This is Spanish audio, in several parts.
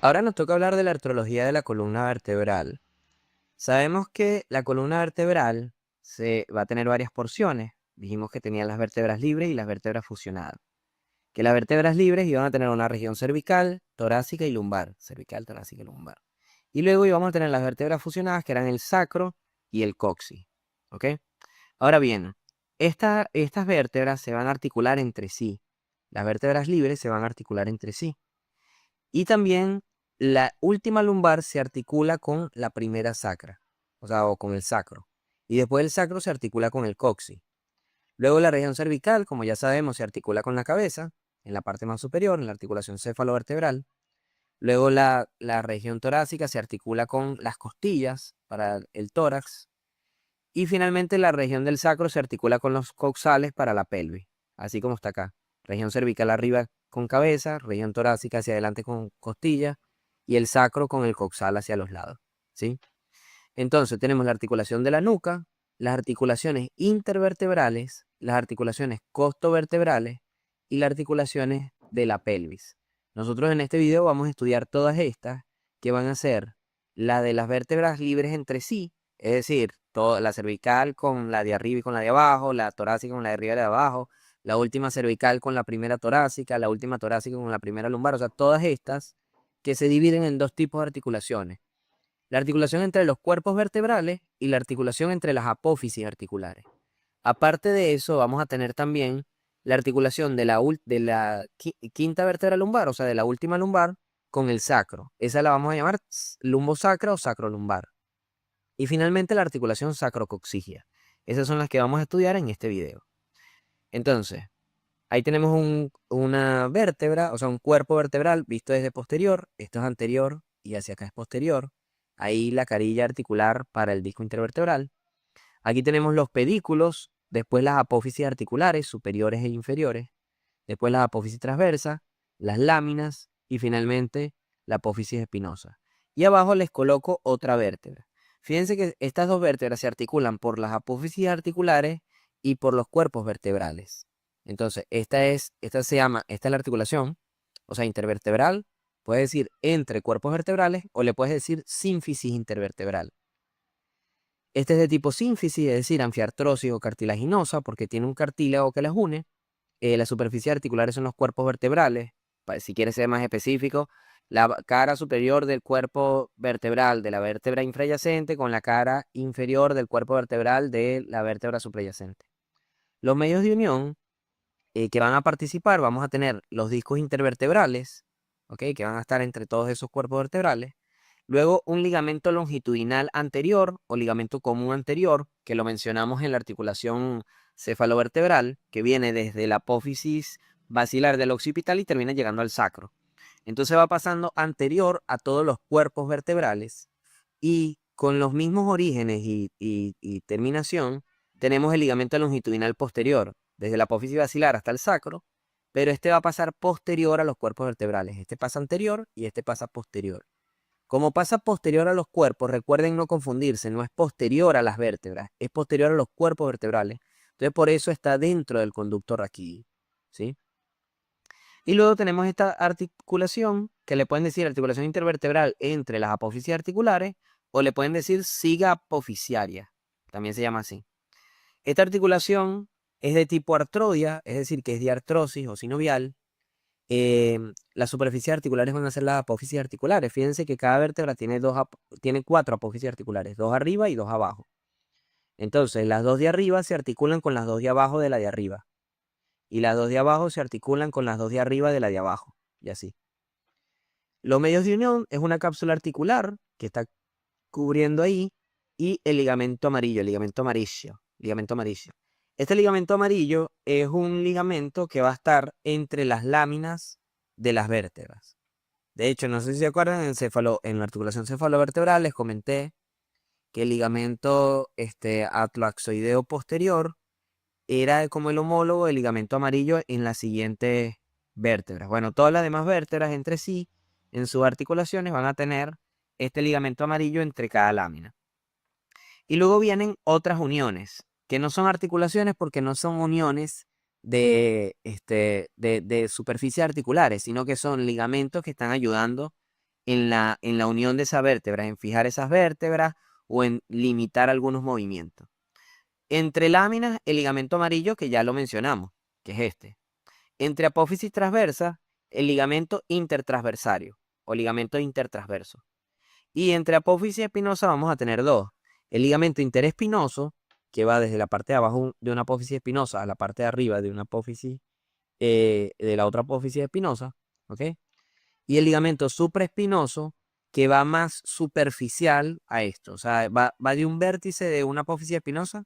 Ahora nos toca hablar de la artrología de la columna vertebral. Sabemos que la columna vertebral se va a tener varias porciones. Dijimos que tenía las vértebras libres y las vértebras fusionadas. Que las vértebras libres iban a tener una región cervical, torácica y lumbar. Cervical, torácica y lumbar. Y luego íbamos a tener las vértebras fusionadas, que eran el sacro y el coxis. ¿Ok? Ahora bien, estas vértebras se van a articular entre sí. Las vértebras libres se van a articular entre sí. Y también la última lumbar se articula con la primera sacra, o sea, o con el sacro. Y después el sacro se articula con el coxis. Luego la región cervical, como ya sabemos, se articula con la cabeza, en la parte más superior, en la articulación cefalovertebral. Luego la región torácica se articula con las costillas para el tórax. Y finalmente la región del sacro se articula con los coxales para la pelvis, así como está acá. Región cervical arriba con cabeza, región torácica hacia adelante con costilla y el sacro con el coxal hacia los lados, ¿sí? Entonces tenemos la articulación de la nuca, las articulaciones intervertebrales, las articulaciones costovertebrales y las articulaciones de la pelvis. Nosotros en este video vamos a estudiar todas estas, que van a ser la de las vértebras libres entre sí, es decir, toda la cervical con la de arriba y con la de abajo, la torácica con la de arriba y la de abajo, la última cervical con la primera torácica, la última torácica con la primera lumbar, o sea, todas estas que se dividen en dos tipos de articulaciones: la articulación entre los cuerpos vertebrales y la articulación entre las apófisis articulares. Aparte de eso, vamos a tener también la articulación de la quinta vértebra lumbar, o sea, de la última lumbar, con el sacro. Esa la vamos a llamar lumbosacra o sacrolumbar. Y finalmente la articulación sacrocoxigia. Esas son las que vamos a estudiar en este video. Entonces, ahí tenemos una vértebra, o sea, un cuerpo vertebral visto desde posterior. Esto es anterior y hacia acá es posterior. Ahí la carilla articular para el disco intervertebral. Aquí tenemos los pedículos, después las apófisis articulares superiores e inferiores, después las apófisis transversas, las láminas y finalmente la apófisis espinosa. Y abajo les coloco otra vértebra. Fíjense que estas dos vértebras se articulan por las apófisis articulares y por los cuerpos vertebrales. Entonces, esta es la articulación, o sea, intervertebral. Puedes decir entre cuerpos vertebrales o le puedes decir sínfisis intervertebral. Este es de tipo sínfisis, es decir, anfiartrosis o cartilaginosa, porque tiene un cartílago que las une. Las superficies articulares son los cuerpos vertebrales. Si quieres ser más específico, la cara superior del cuerpo vertebral de la vértebra infrayacente con la cara inferior del cuerpo vertebral de la vértebra suprayacente. Los medios de unión que van a participar, vamos a tener los discos intervertebrales, ¿ok? Que van a estar entre todos esos cuerpos vertebrales. Luego un ligamento longitudinal anterior o ligamento común anterior, que lo mencionamos en la articulación cefalovertebral, que viene desde la apófisis basilar del occipital y termina llegando al sacro. Entonces va pasando anterior a todos los cuerpos vertebrales y con los mismos orígenes y terminación tenemos el ligamento longitudinal posterior, desde la apófisis basilar hasta el sacro, pero este va a pasar posterior a los cuerpos vertebrales. Este pasa anterior y este pasa posterior. Como pasa posterior a los cuerpos, recuerden no confundirse, no es posterior a las vértebras, es posterior a los cuerpos vertebrales. Entonces por eso está dentro del conducto raquídeo, ¿sí? Y luego tenemos esta articulación, que le pueden decir articulación intervertebral entre las apófisis articulares, o le pueden decir siga apofisiaria, también se llama así. Esta articulación es de tipo artrodia, es decir, que es de artrosis o sinovial. Las superficies articulares van a ser las apófisis articulares. Fíjense que cada vértebra tiene 4 apófisis articulares, 2 arriba y 2 abajo. Entonces, las 2 de arriba se articulan con las 2 de abajo de la de arriba. Y las 2 de abajo se articulan con las 2 de arriba de la de abajo. Y así. Los medios de unión es una cápsula articular que está cubriendo ahí y el ligamento amarillo, ligamento amarillo. Este ligamento amarillo es un ligamento que va a estar entre las láminas de las vértebras. De hecho, no sé si se acuerdan, en la articulación cefalovertebral les comenté que el ligamento atlaxoideo posterior era como el homólogo del ligamento amarillo en las siguientes vértebras. Bueno, todas las demás vértebras entre sí, en sus articulaciones, van a tener este ligamento amarillo entre cada lámina. Y luego vienen otras uniones, que no son articulaciones porque no son uniones de superficies articulares, sino que son ligamentos que están ayudando en la unión de esas vértebras, en fijar esas vértebras o en limitar algunos movimientos. Entre láminas, el ligamento amarillo, que ya lo mencionamos, que es este. Entre apófisis transversa, el ligamento intertransversario o ligamento intertransverso. Y entre apófisis espinosa vamos a tener dos. El ligamento interespinoso, que va desde la parte de abajo de una apófisis espinosa a la parte de arriba de una apófisis, de la otra apófisis espinosa, ¿ok? Y el ligamento supraespinoso, que va más superficial a esto. O sea, va de un vértice de una apófisis espinosa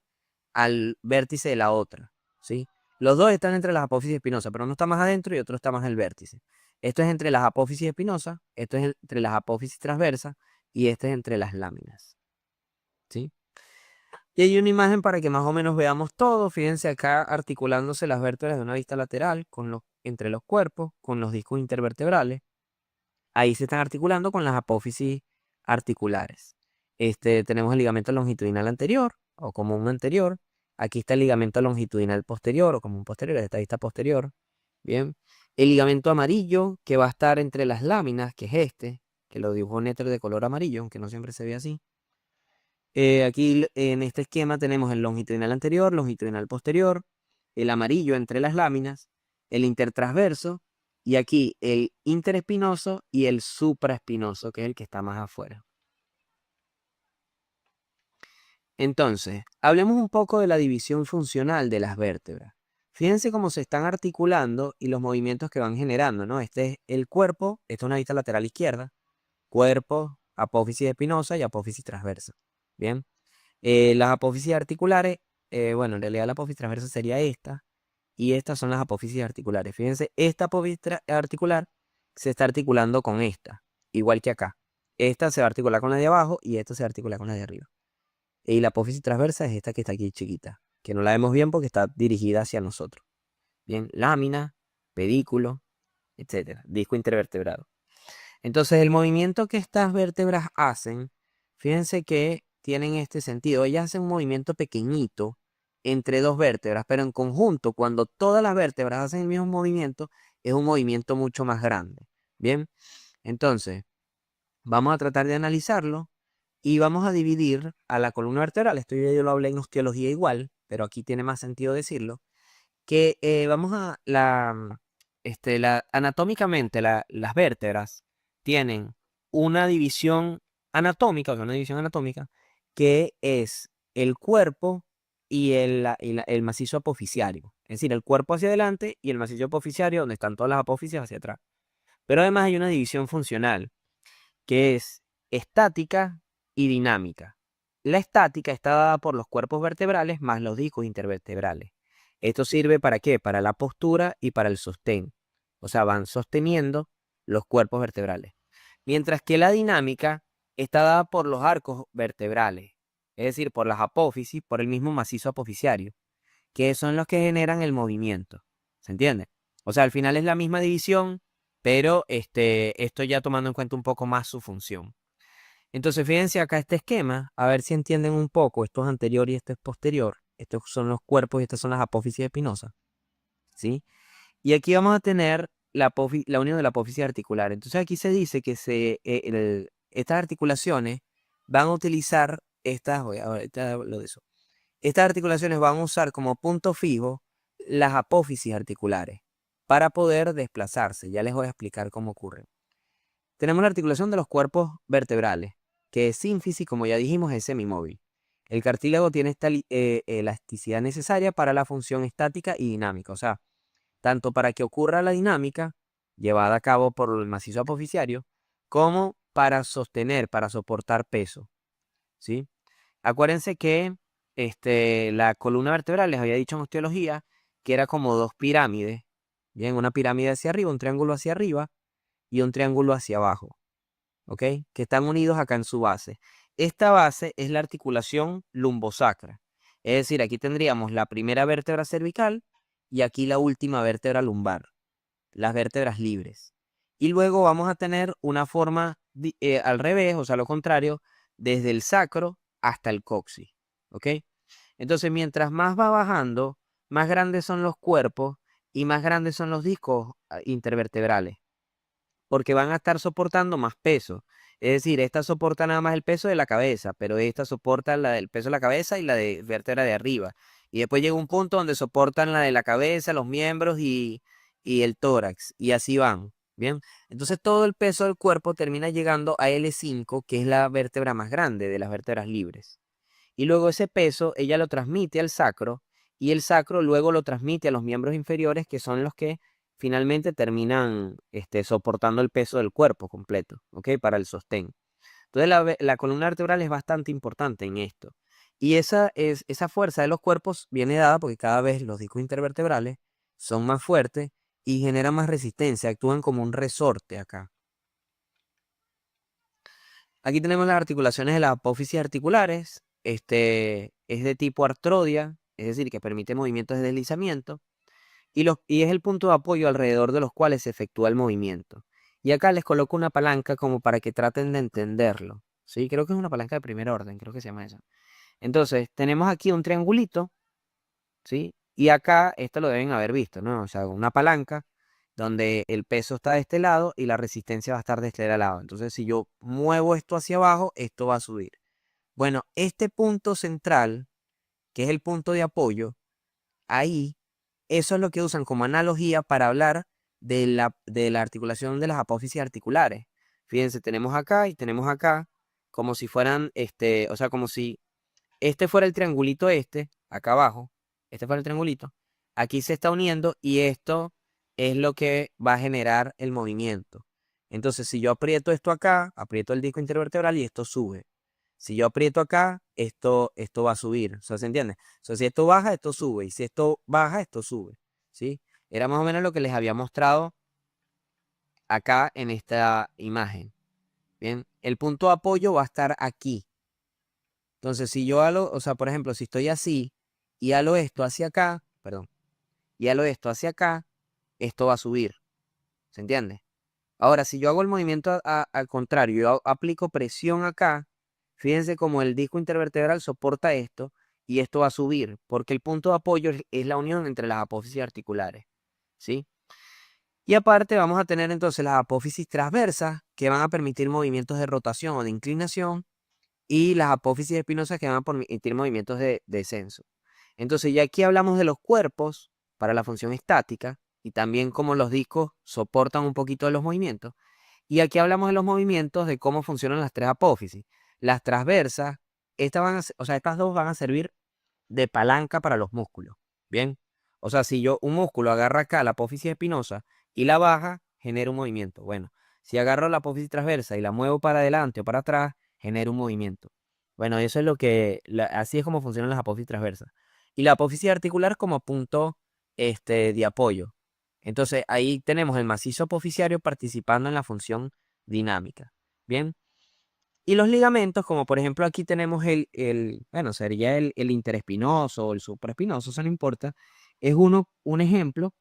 al vértice de la otra, ¿sí? Los dos están entre las apófisis espinosas, pero uno está más adentro y otro está más en el vértice. Esto es entre las apófisis espinosas, esto es entre las apófisis transversas y este es entre las láminas, ¿sí? Y hay una imagen para que más o menos veamos todo. Fíjense acá articulándose las vértebras de una vista lateral entre los cuerpos, con los discos intervertebrales. Ahí se están articulando con las apófisis articulares. Tenemos el ligamento longitudinal anterior o común anterior. Aquí está el ligamento longitudinal posterior o común posterior, esta vista posterior. Bien. El ligamento amarillo que va a estar entre las láminas, que es este, que lo dibujó Netter de color amarillo, aunque no siempre se ve así. Aquí en este esquema tenemos el longitudinal anterior, longitudinal posterior, el amarillo entre las láminas, el intertransverso y aquí el interespinoso y el supraespinoso, que es el que está más afuera. Entonces, hablemos un poco de la división funcional de las vértebras. Fíjense cómo se están articulando y los movimientos que van generando, ¿no? Este es el cuerpo, esta es una vista lateral izquierda, cuerpo, apófisis espinosa y apófisis transversa. Bien. Las apófisis articulares, bueno, en realidad la apófisis transversa sería esta, y estas son las apófisis articulares. Fíjense, esta apófisis articular se está articulando con esta, igual que acá. Esta se va a articular con la de abajo y esta se va a articular con la de arriba. Y la apófisis transversa es esta que está aquí chiquita, que no la vemos bien porque está dirigida hacia nosotros. Bien, lámina, pedículo, etcétera, disco intervertebrado. Entonces, el movimiento que estas vértebras hacen, fíjense que tienen este sentido. Ellas hacen un movimiento pequeñito entre dos vértebras, pero en conjunto, cuando todas las vértebras hacen el mismo movimiento, es un movimiento mucho más grande. Bien, entonces, vamos a tratar de analizarlo y vamos a dividir a la columna vertebral. Esto yo lo hablé en osteología igual, pero aquí tiene más sentido decirlo, que vamos a anatómicamente las vértebras tienen una división anatómica, o sea, una división anatómica, que es el cuerpo y el macizo apoficiario. Es decir, el cuerpo hacia adelante y el macizo apoficiario, donde están todas las apófisis hacia atrás. Pero además hay una división funcional, que es estática y dinámica. La estática está dada por los cuerpos vertebrales más los discos intervertebrales. Esto sirve ¿para qué? Para la postura y para el sostén. O sea, van sosteniendo los cuerpos vertebrales. Mientras que la dinámica está dada por los arcos vertebrales, es decir, por las apófisis, por el mismo macizo apoficiario, que son los que generan el movimiento. ¿Se entiende? O sea, al final es la misma división, pero esto ya tomando en cuenta un poco más su función. Entonces, fíjense acá este esquema, a ver si entienden un poco. Esto es anterior y esto es posterior. Estos son los cuerpos y estas son las apófisis espinosas, ¿sí? Y aquí vamos a tener la unión de la apófisis articular. Entonces, aquí se dice que estas articulaciones van a utilizar ahorita hablo de eso. Estas articulaciones van a usar como punto fijo las apófisis articulares para poder desplazarse. Ya les voy a explicar cómo ocurre. Tenemos la articulación de los cuerpos vertebrales, que es sínfisis, como ya dijimos, es semimóvil. El cartílago tiene esta elasticidad necesaria para la función estática y dinámica, o sea, tanto para que ocurra la dinámica llevada a cabo por el macizo apoficiario, como para sostener, para soportar peso, ¿sí? Acuérdense que la columna vertebral, les había dicho en osteología, que era como dos pirámides, bien, una pirámide hacia arriba, un triángulo hacia arriba y un triángulo hacia abajo, ¿ok? Que están unidos acá en su base. Esta base es la articulación lumbosacra, es decir, aquí tendríamos la primera vértebra cervical y aquí la última vértebra lumbar, las vértebras libres. Y luego vamos a tener una forma al revés, o sea, lo contrario, desde el sacro hasta el coxis, ¿ok? Entonces, mientras más va bajando, más grandes son los cuerpos y más grandes son los discos intervertebrales. porque van a estar soportando más peso. Es decir, esta soporta nada más el peso de la cabeza, pero esta soporta el peso de la cabeza y la de vértebra de arriba. Y después llega un punto donde soportan la de la cabeza, los miembros y el tórax, y así van. Bien, entonces todo el peso del cuerpo termina llegando a L5, que es la vértebra más grande de las vértebras libres. Y luego ese peso ella lo transmite al sacro y el sacro luego lo transmite a los miembros inferiores, que son los que finalmente terminan soportando el peso del cuerpo completo, ¿ok? Para el sostén. Entonces la columna vertebral es bastante importante en esto. Y esa fuerza de los cuerpos viene dada porque cada vez los discos intervertebrales son más fuertes y generan más resistencia, actúan como un resorte acá. Aquí tenemos las articulaciones de las apófisis articulares. Es de tipo artrodia, es decir, que permite movimientos de deslizamiento. Y es el punto de apoyo alrededor de los cuales se efectúa el movimiento. Y acá les coloco una palanca como para que traten de entenderlo. ¿Sí? Creo que es una palanca de primer orden, creo que se llama eso. Entonces, tenemos aquí un triangulito, ¿sí? Y acá, esto lo deben haber visto, ¿no? O sea, una palanca donde el peso está de este lado y la resistencia va a estar de este lado. Entonces, si yo muevo esto hacia abajo, esto va a subir. Bueno, este punto central, que es el punto de apoyo, ahí, eso es lo que usan como analogía para hablar de la articulación de las apófisis articulares. Fíjense, tenemos acá y tenemos acá, como si fueran, o sea, como si este fuera el triangulito acá abajo, este fuera el triangulito, aquí se está uniendo y esto es lo que va a generar el movimiento. Entonces, si yo aprieto esto acá, aprieto el disco intervertebral y esto sube. Si yo aprieto acá, esto va a subir. O sea, ¿se entiende? O sea, si esto baja, esto sube. Y si esto baja, esto sube. ¿Sí? Era más o menos lo que les había mostrado acá en esta imagen. Bien, el punto de apoyo va a estar aquí. Entonces, si yo halo, o sea, por ejemplo, si estoy así y halo esto hacia acá, perdón, y halo esto hacia acá, esto va a subir. ¿Se entiende? Ahora, si yo hago el movimiento al contrario, yo aplico presión acá, fíjense cómo el disco intervertebral soporta esto y esto va a subir, porque el punto de apoyo es la unión entre las apófisis articulares, ¿sí? Y aparte vamos a tener entonces las apófisis transversas que van a permitir movimientos de rotación o de inclinación y las apófisis espinosas que van a permitir movimientos de descenso. Entonces ya aquí hablamos de los cuerpos para la función estática y también cómo los discos soportan un poquito de los movimientos. Y aquí hablamos de los movimientos de cómo funcionan las tres apófisis. Las transversas, o sea, estas dos van a servir de palanca para los músculos. Bien. O sea, si yo un músculo agarra acá la apófisis espinosa y la baja, genera un movimiento. Bueno, si agarro la apófisis transversa y la muevo para adelante o para atrás, genera un movimiento. Bueno, eso es así es como funcionan las apófisis transversas. Y la apófisis articular como punto de apoyo. Entonces ahí tenemos el macizo apofisiario participando en la función dinámica. Bien. Y los ligamentos, como por ejemplo aquí tenemos bueno, sería el interespinoso o el supraespinoso, eso no importa, es un ejemplo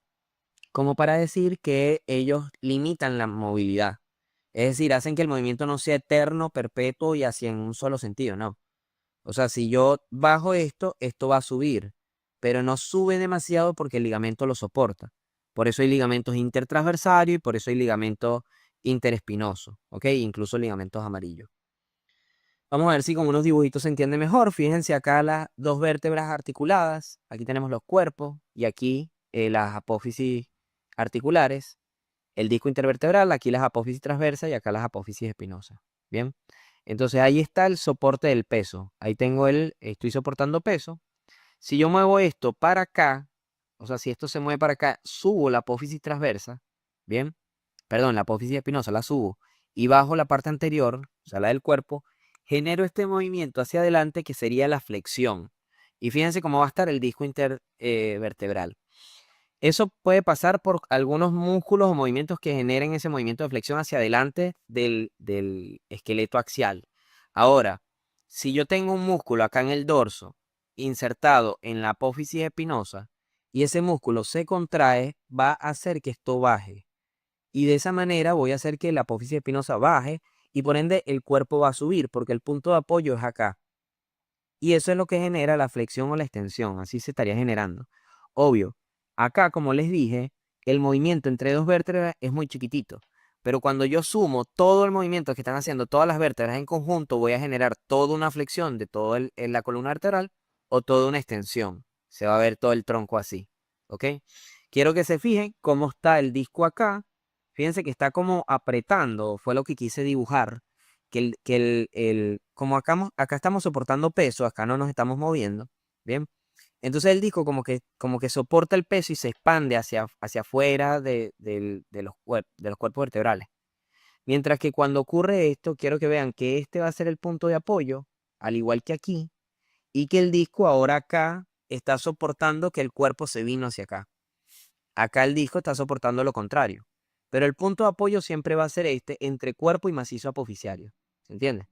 como para decir que ellos limitan la movilidad. Es decir, hacen que el movimiento no sea eterno, perpetuo y así en un solo sentido, no. O sea, si yo bajo esto va a subir, pero no sube demasiado porque el ligamento lo soporta. Por eso hay ligamentos intertransversarios y por eso hay ligamentos interespinosos, ¿ok? Incluso ligamentos amarillos. Vamos a ver si con unos dibujitos se entiende mejor. Fíjense acá las dos vértebras articuladas. Aquí tenemos los cuerpos y aquí las apófisis articulares. El disco intervertebral, aquí las apófisis transversas y acá las apófisis espinosas. Bien. Entonces ahí está el soporte del peso. Ahí tengo estoy soportando peso. Si yo muevo esto para acá, o sea, si esto se mueve para acá, subo la apófisis transversa. Bien. Perdón, la apófisis espinosa la subo y bajo la parte anterior, o sea, la del cuerpo, genero este movimiento hacia adelante que sería la flexión. Y fíjense cómo va a estar el disco intervertebral. Eso puede pasar por algunos músculos o movimientos que generen ese movimiento de flexión hacia adelante del esqueleto axial. Ahora, si yo tengo un músculo acá en el dorso insertado en la apófisis espinosa y ese músculo se contrae, va a hacer que esto baje. Y de esa manera voy a hacer que la apófisis espinosa baje y por ende el cuerpo va a subir porque el punto de apoyo es acá. Y eso es lo que genera la flexión o la extensión. Así se estaría generando. Obvio, acá, como les dije, el movimiento entre dos vértebras es muy chiquitito. Pero cuando yo sumo todo el movimiento que están haciendo todas las vértebras en conjunto, voy a generar toda una flexión de toda la columna vertebral o toda una extensión. Se va a ver todo el tronco así. ¿Ok? Quiero que se fijen cómo está el disco acá. Fíjense que está como apretando, fue lo que quise dibujar. Como acá estamos soportando peso, acá no nos estamos moviendo. Bien. Entonces el disco como que soporta el peso y se expande hacia afuera de los cuerpos vertebrales. Mientras que cuando ocurre esto, quiero que vean que este va a ser el punto de apoyo, al igual que aquí, y que el disco ahora acá está soportando que el cuerpo se vino hacia acá. Acá el disco está soportando lo contrario. Pero el punto de apoyo siempre va a ser este entre cuerpo y macizo apoficiario. ¿Se entiende?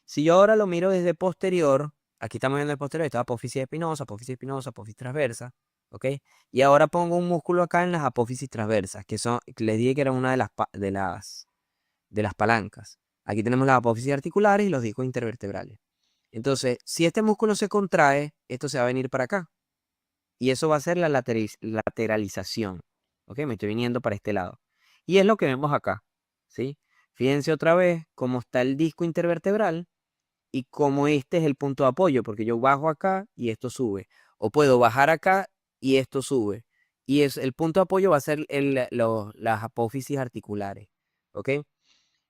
Si yo ahora lo miro desde posterior, aquí estamos viendo el posterior, está apófisis espinosa, apófisis transversa, ¿ok? Y ahora pongo un músculo acá en las apófisis transversas, que son, les dije que era una de las palancas. Aquí tenemos las apófisis articulares y los discos intervertebrales. Entonces, si este músculo se contrae, esto se va a venir para acá. Y eso va a ser la lateralización. ¿Ok? Me estoy viniendo para este lado. Y es lo que vemos acá. ¿Sí? Fíjense otra vez cómo está el disco intervertebral y cómo este es el punto de apoyo, porque yo bajo acá y esto sube. O puedo bajar acá y esto sube. Y el punto de apoyo va a ser las apófisis articulares. ¿Ok?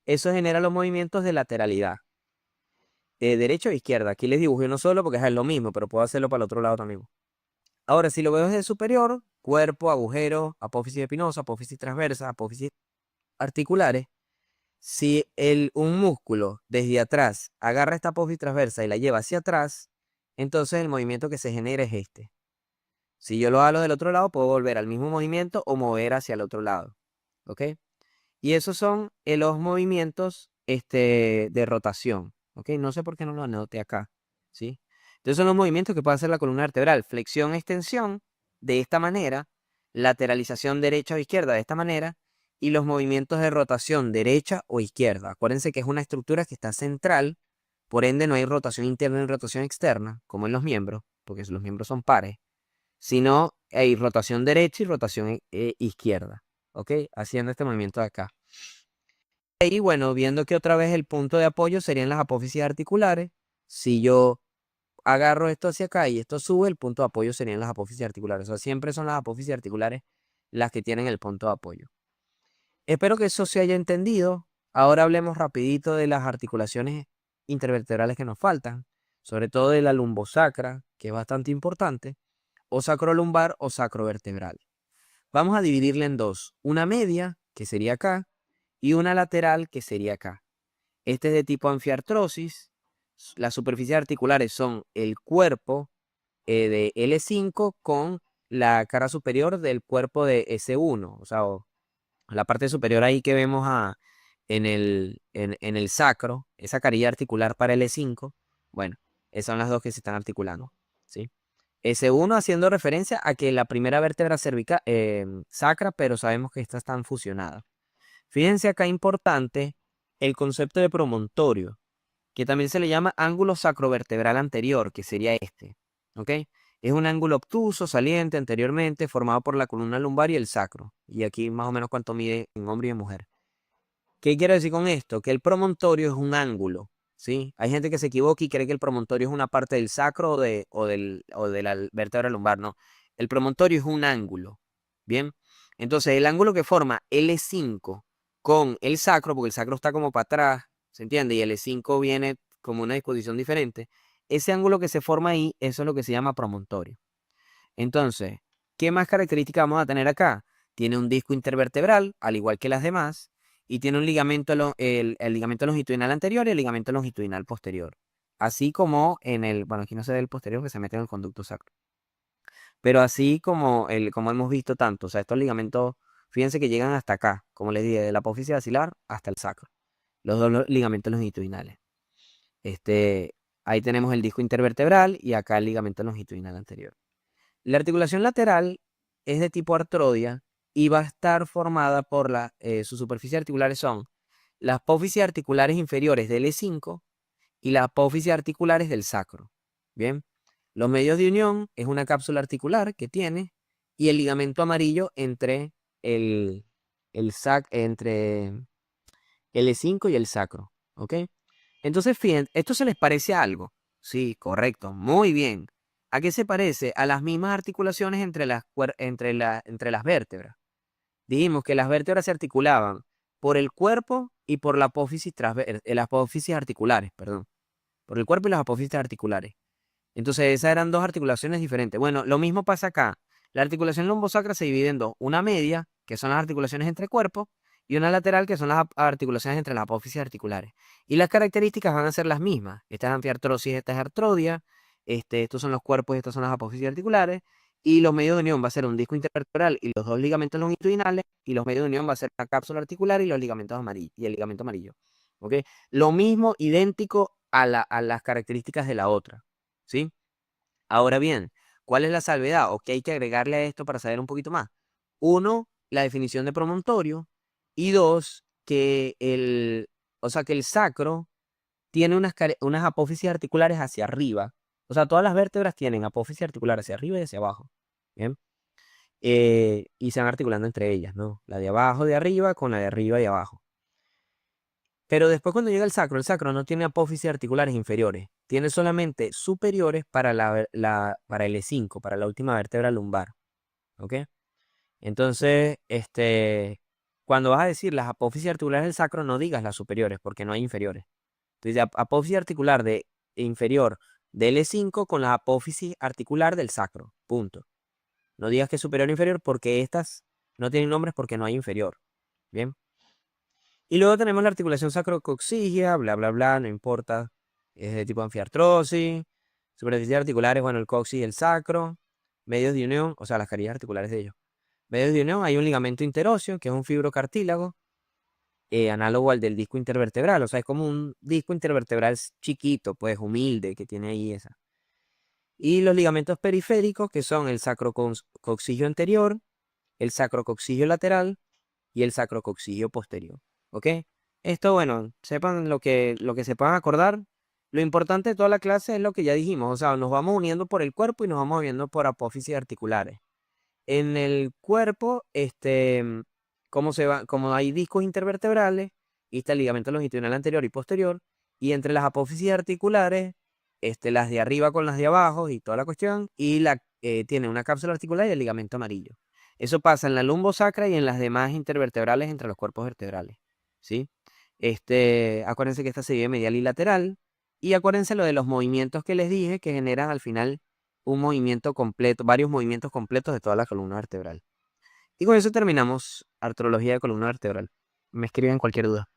Eso genera los movimientos de lateralidad. Derecha o izquierda. Aquí les dibujé uno solo porque es lo mismo, pero puedo hacerlo para el otro lado también. Ahora, si lo veo desde superior, cuerpo, agujero, apófisis espinosa, apófisis transversa, apófisis articulares. Si un músculo desde atrás agarra esta apófisis transversa y la lleva hacia atrás, entonces el movimiento que se genera es este. Si yo lo hago del otro lado, puedo volver al mismo movimiento o mover hacia el otro lado. ¿Ok? Y esos son los movimientos de rotación. ¿Ok? No sé por qué no lo anoté acá. ¿Sí? Entonces son los movimientos que puede hacer la columna vertebral. Flexión, extensión, de esta manera. Lateralización derecha o izquierda, de esta manera. Y los movimientos de rotación derecha o izquierda. Acuérdense que es una estructura que está central. Por ende, no hay rotación interna ni rotación externa, como en los miembros, porque los miembros son pares. Sino hay rotación derecha y rotación izquierda. ¿Ok? Haciendo este movimiento de acá. Y bueno, viendo que otra vez el punto de apoyo serían las apófisis articulares. Si yo agarro esto hacia acá y esto sube, el punto de apoyo serían las apófisis articulares. O sea, siempre son las apófisis articulares las que tienen el punto de apoyo. Espero que eso se haya entendido. Ahora hablemos rapidito de las articulaciones intervertebrales que nos faltan, sobre todo de la lumbosacra, que es bastante importante, o sacrolumbar o sacrovertebral. Vamos a dividirla en dos, una media, que sería acá, y una lateral, que sería acá. Este es de tipo anfiartrosis. Las superficies articulares son el cuerpo de L5 con la cara superior del cuerpo de S1. O sea, la parte superior ahí que vemos en el sacro, esa carilla articular para L5. Bueno, esas son las dos que se están articulando. ¿Sí? S1 haciendo referencia a que la primera vértebra cervical, sacra, pero sabemos que estas están fusionadas. Fíjense acá importante el concepto de promontorio, que también se le llama ángulo sacrovertebral anterior, que sería este. ¿Ok? Es un ángulo obtuso, saliente anteriormente, formado por la columna lumbar y el sacro. Y aquí más o menos cuánto mide en hombre y en mujer. ¿Qué quiero decir con esto? Que el promontorio es un ángulo. ¿Sí? Hay gente que se equivoca y cree que el promontorio es una parte del sacro o de la vértebra lumbar. No. El promontorio es un ángulo. Bien. Entonces, el ángulo que forma L5 con el sacro, porque el sacro está como para atrás, ¿se entiende? Y el L5 viene como una disposición diferente. Ese ángulo que se forma ahí, eso es lo que se llama promontorio. Entonces, ¿qué más características vamos a tener acá? Tiene un disco intervertebral, al igual que las demás, y tiene un ligamento, el ligamento longitudinal anterior y el ligamento longitudinal posterior. Así como bueno, aquí no se ve el posterior que se mete en el conducto sacro. Pero así como hemos visto tanto, o sea, estos ligamentos, fíjense que llegan hasta acá, como les dije, de la apófisis axilar hasta el sacro. Los dos ligamentos longitudinales. Ahí tenemos el disco intervertebral y acá el ligamento longitudinal anterior. La articulación lateral es de tipo artrodia y va a estar formada por sus superficies articulares son las apófisis articulares inferiores del E5 y las apófisis articulares del sacro. Bien, los medios de unión es una cápsula articular que tiene y el ligamento amarillo entre entre el E5 y el sacro, ¿ok? Entonces, fíjense, ¿esto se les parece a algo? Sí, correcto, muy bien. ¿A qué se parece? A las mismas articulaciones entre las vértebras. Dijimos que las vértebras se articulaban por el cuerpo y por la las apófisis articulares, perdón. Por el cuerpo y las apófisis articulares. Entonces, esas eran dos articulaciones diferentes. Bueno, lo mismo pasa acá. La articulación lombosacra se divide en dos. Una media, que son las articulaciones entre cuerpos, y una lateral, que son las articulaciones entre las apófisis articulares. Y las características van a ser las mismas. Esta es anfiartrosis, esta es artrodia. Estos son los cuerpos y estas son las apófisis articulares. Y los medios de unión va a ser un disco intervertebral y los dos ligamentos longitudinales. Y los medios de unión va a ser la cápsula articular y los ligamentos amarillos y el ligamento amarillo. ¿Ok? Lo mismo, idéntico a las características de la otra. ¿Sí? Ahora bien, ¿cuál es la salvedad o qué hay que agregarle a esto para saber un poquito más? Uno, la definición de promontorio. Y dos, o sea, que el sacro tiene unas apófisis articulares hacia arriba. O sea, todas las vértebras tienen apófisis articular hacia arriba y hacia abajo. ¿Bien? Y se van articulando entre ellas, ¿no? La de abajo de arriba con la de arriba y abajo. Pero después cuando llega el sacro no tiene apófisis articulares inferiores, tiene solamente superiores para para el E5, para la última vértebra lumbar, ¿ok? Entonces, cuando vas a decir las apófisis articulares del sacro, no digas las superiores, porque no hay inferiores. Entonces, apófisis articular inferior del E5 con la apófisis articular del sacro, punto. No digas que es superior o inferior porque estas no tienen nombres porque no hay inferior, ¿bien? Y luego tenemos la articulación sacrocoxigia, bla, bla, bla, no importa. Es de tipo anfiartrosis. Superficies articulares, bueno, el coxis y el sacro. Medios de unión, o sea, las carillas articulares de ellos. Medios de unión, hay un ligamento interóseo, que es un fibrocartílago, análogo al del disco intervertebral. O sea, es como un disco intervertebral chiquito, pues humilde, que tiene ahí esa. Y los ligamentos periféricos, que son el sacrocoxigio anterior, el sacrocoxigio lateral y el sacrocoxigio posterior. ¿Ok? Esto, bueno, sepan lo que se puedan acordar. Lo importante de toda la clase es lo que ya dijimos, o sea, nos vamos uniendo por el cuerpo y nos vamos uniendo por apófisis articulares. En el cuerpo, como hay discos intervertebrales, y está el ligamento longitudinal anterior y posterior, y entre las apófisis articulares, las de arriba con las de abajo y toda la cuestión, y tiene una cápsula articular y el ligamento amarillo. Eso pasa en la lumbosacra y en las demás intervertebrales entre los cuerpos vertebrales, ¿sí? Acuérdense que esta se divide medial y lateral, y acuérdense lo de los movimientos que les dije que generan al final un movimiento completo, varios movimientos completos de toda la columna vertebral. Y con eso terminamos artrología de columna vertebral. Me escriben cualquier duda.